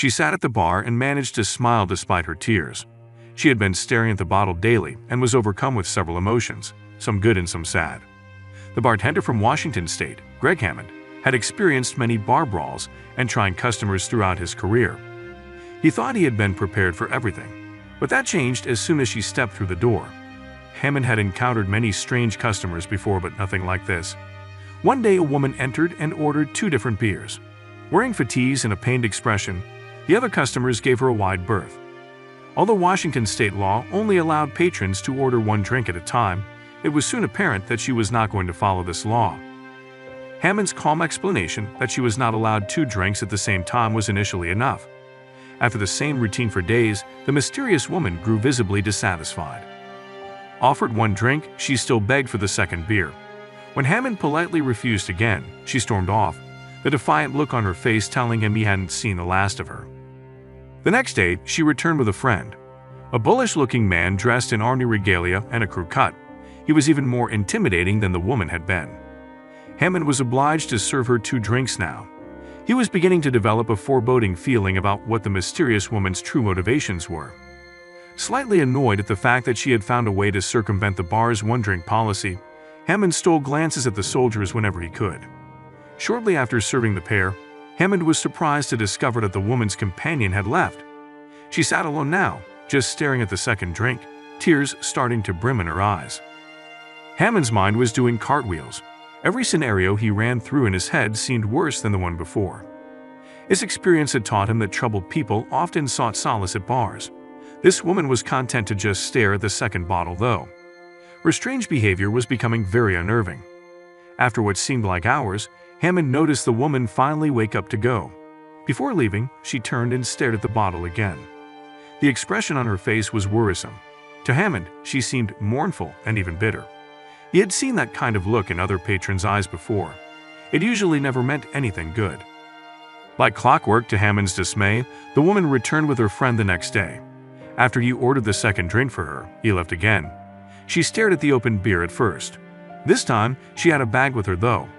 She sat at the bar and managed to smile despite her tears. She had been staring at the bottle daily and was overcome with several emotions, some good and some sad. The bartender from Washington State, Greg Hammond, had experienced many bar brawls and trying customers throughout his career. He thought he had been prepared for everything, but that changed as soon as she stepped through the door. Hammond had encountered many strange customers before, but nothing like this. One day a woman entered and ordered 2 different beers. Wearing fatigues and a pained expression, the other customers gave her a wide berth. Although Washington state law only allowed patrons to order 1 drink at a time, it was soon apparent that she was not going to follow this law. Hammond's calm explanation that she was not allowed 2 drinks at the same time was initially enough. After the same routine for days, the mysterious woman grew visibly dissatisfied. Offered 1 drink, she still begged for the second beer. When Hammond politely refused again, she stormed off, the defiant look on her face telling him he hadn't seen the last of her. The next day, she returned with a friend, a bullish-looking man dressed in army regalia and a crew cut. He was even more intimidating than the woman had been. Hammond was obliged to serve her 2 drinks now. He was beginning to develop a foreboding feeling about what the mysterious woman's true motivations were. Slightly annoyed at the fact that she had found a way to circumvent the bar's 1-drink policy, Hammond stole glances at the soldiers whenever he could. Shortly after serving the pair, Hammond was surprised to discover that the woman's companion had left. She sat alone now, just staring at the second drink, tears starting to brim in her eyes. Hammond's mind was doing cartwheels. Every scenario he ran through in his head seemed worse than the one before. His experience had taught him that troubled people often sought solace at bars. This woman was content to just stare at the second bottle, though. Her strange behavior was becoming very unnerving. After what seemed like hours, Hammond noticed the woman finally wake up to go. Before leaving, she turned and stared at the bottle again. The expression on her face was worrisome. To Hammond, she seemed mournful and even bitter. He had seen that kind of look in other patrons' eyes before. It usually never meant anything good. Like clockwork, to Hammond's dismay, the woman returned with her friend the next day. After he ordered the second drink for her, he left again. She stared at the open beer at first. This time, she had a bag with her, though.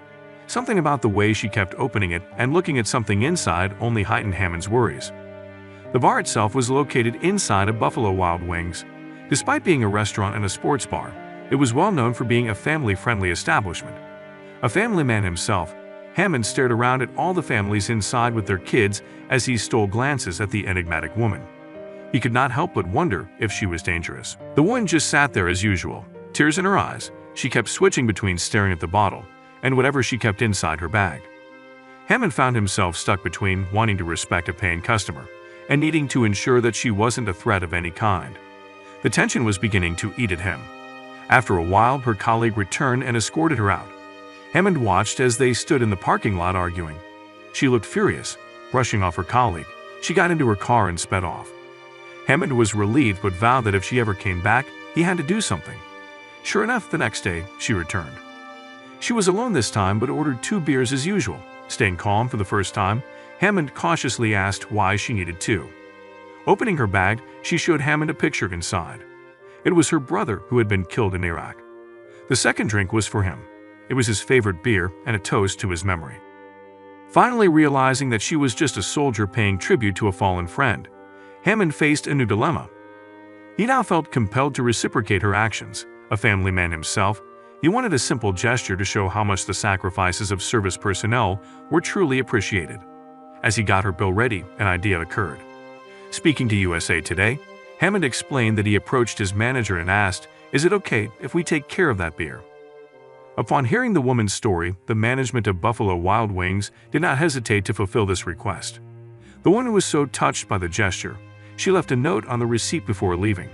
Something about the way she kept opening it and looking at something inside only heightened Hammond's worries. The bar itself was located inside a Buffalo Wild Wings. Despite being a restaurant and a sports bar, it was well known for being a family-friendly establishment. A family man himself, Hammond stared around at all the families inside with their kids as he stole glances at the enigmatic woman. He could not help but wonder if she was dangerous. The woman just sat there as usual, tears in her eyes. She kept switching between staring at the bottle and whatever she kept inside her bag. Hammond found himself stuck between wanting to respect a paying customer and needing to ensure that she wasn't a threat of any kind. The tension was beginning to eat at him. After a while, her colleague returned and escorted her out. Hammond watched as they stood in the parking lot arguing. She looked furious. Brushing off her colleague, she got into her car and sped off. Hammond was relieved but vowed that if she ever came back, he had to do something. Sure enough, the next day, she returned. She was alone this time but ordered 2 beers as usual. Staying calm for the first time, Hammond cautiously asked why she needed 2. Opening her bag, she showed Hammond a picture inside. It was her brother who had been killed in Iraq. The second drink was for him. It was his favorite beer and a toast to his memory. Finally realizing that she was just a soldier paying tribute to a fallen friend, Hammond faced a new dilemma. He now felt compelled to reciprocate her actions. A family man himself, he wanted a simple gesture to show how much the sacrifices of service personnel were truly appreciated. As he got her bill ready, an idea occurred. Speaking to USA Today, Hammond explained that he approached his manager and asked, "Is it okay if we take care of that beer?" Upon hearing the woman's story, the management of Buffalo Wild Wings did not hesitate to fulfill this request. The woman was so touched by the gesture, she left a note on the receipt before leaving.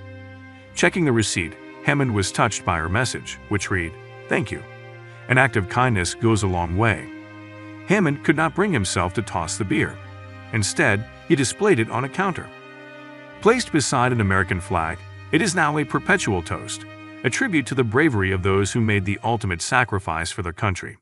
Checking the receipt, Hammond was touched by her message, which read, "Thank you. An act of kindness goes a long way." Hammond could not bring himself to toss the beer. Instead, he displayed it on a counter. Placed beside an American flag, it is now a perpetual toast, a tribute to the bravery of those who made the ultimate sacrifice for their country.